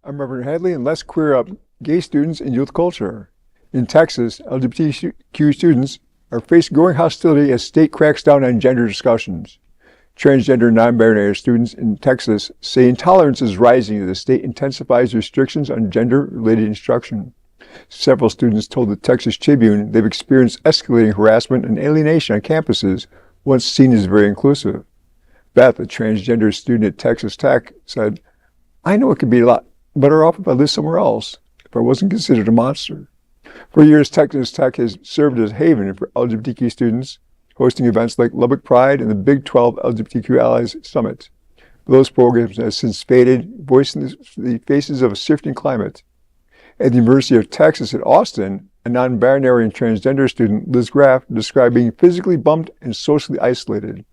I'm Reverend Hadley, and let's queer up gay students in youth culture. In Texas, LGBTQ students are facing growing hostility as state cracks down on gender discussions. Transgender and nonbinary students in Texas say intolerance is rising as the state intensifies restrictions on gender-related instruction. Several students told the Texas Tribune they've experienced escalating harassment and alienation on campuses, once seen as very inclusive. Beth, a transgender student at Texas Tech, said, "I know it could be a lot better off if I lived somewhere else, if I wasn't considered a monster." For years, Texas Tech has served as a haven for LGBTQ students, hosting events like Lubbock Pride and the Big 12 LGBTQ Allies Summit. Those programs have since faded, voicing the faces of a shifting climate. At the University of Texas at Austin, a non-binary and transgender student, Liz Graff, described being physically bumped and socially isolated.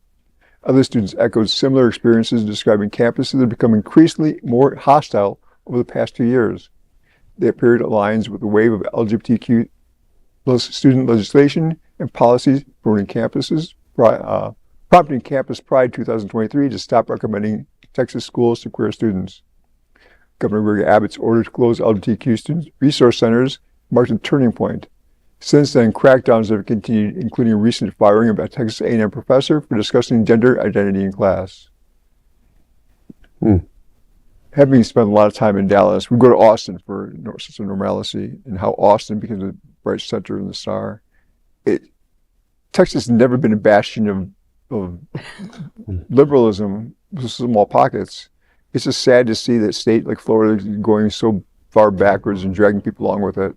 Other students echoed similar experiences, describing campuses that have become increasingly more hostile over the past 2 years. They appeared at lines with the wave of LGBTQ student legislation and policies promoting prompting Campus Pride 2023 to stop recommending Texas schools to queer students. Governor Greg Abbott's order to close LGBTQ student resource centers marked a turning point. Since then, crackdowns have continued, including a recent firing of a Texas A&M professor for discussing gender identity in class. Having spent a lot of time in Dallas, we go to Austin for a sense of normalcy and how Austin becomes a bright center in the star. Texas has never been a bastion of liberalism with small pockets. It's just sad to see that state like Florida is going so far backwards and dragging people along with it.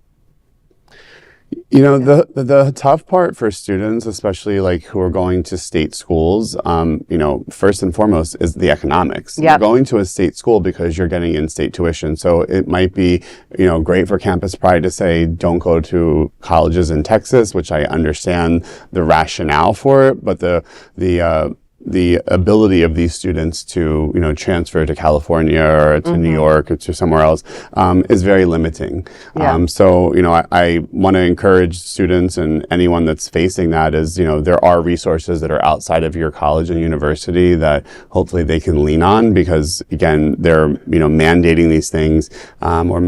You know, the tough part for students, especially like who are going to state schools, you know, first and foremost is the economics. Yep. You're going to a state school because you're getting in-state tuition. So it might be, you know, great for Campus Pride to say, don't go to colleges in Texas, which I understand the rationale for it, but the ability of these students to, you know, transfer to California or to New York or to somewhere else is very limiting. Yeah. So, you know, I want to encourage students and anyone that's facing that is, you know, there are resources that are outside of your college and university that hopefully they can lean on because, again, they're, you know, mandating these things or,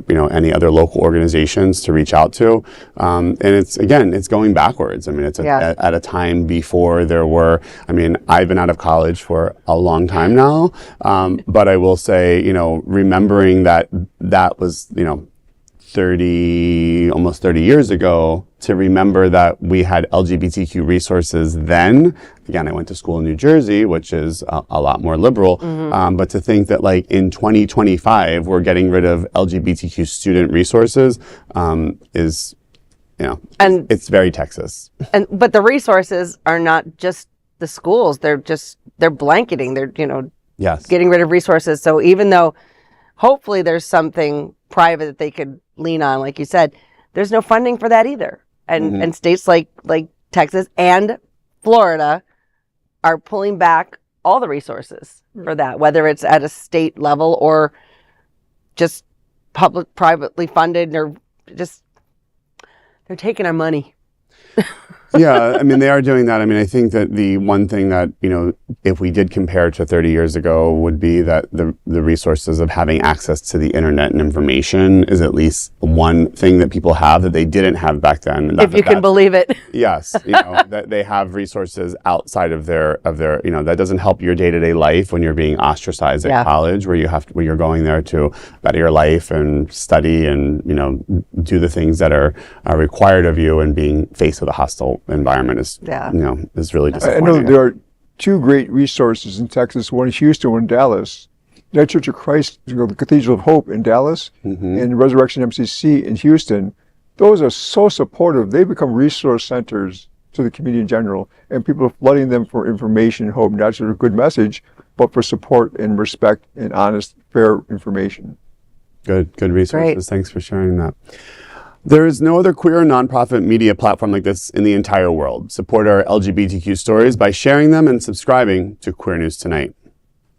you know, any other local organizations to reach out to. And it's, again, it's going backwards. I mean, it's at a time before there were, I mean, I've been out of college for a long time now, but I will say, you know, remembering that was, you know, almost 30 years ago, to remember that we had LGBTQ resources then. Again, I went to school in New Jersey, which is a lot more liberal, but to think that like in 2025, we're getting rid of LGBTQ student resources is, you know, and it's very Texas. But the resources are not just the schools, they're blanketing, they're, you know, getting rid of resources. So even though hopefully there's something private that they could lean on, like you said, there's no funding for that either. And states like Texas and Florida are pulling back all the resources for that, whether it's at a state level or just privately funded, or just they're taking our money. Yeah, I mean, they are doing that. I mean, I think that the one thing that, you know, if we did compare to 30 years ago would be that the resources of having access to the internet and information is at least one thing that people have that they didn't have back then. If you can believe it. Yes, you know, that they have resources outside of their, you know, that doesn't help your day-to-day life when you're being ostracized at college, where you're going there to better your life and study and, you know, do the things that are required of you, and being faced with a hostile environment is, you know, is really disappointing. I know there are two great resources in Texas, one in Houston, one in Dallas. United Church of Christ, the Cathedral of Hope in Dallas, and Resurrection MCC in Houston. Those are so supportive. They become resource centers to the community in general, and people are flooding them for information and hope, not just a good message, but for support and respect and honest, fair information. Good resources. Great. Thanks for sharing that. There is no other queer nonprofit media platform like this in the entire world. Support our LGBTQ stories by sharing them and subscribing to Queer News Tonight.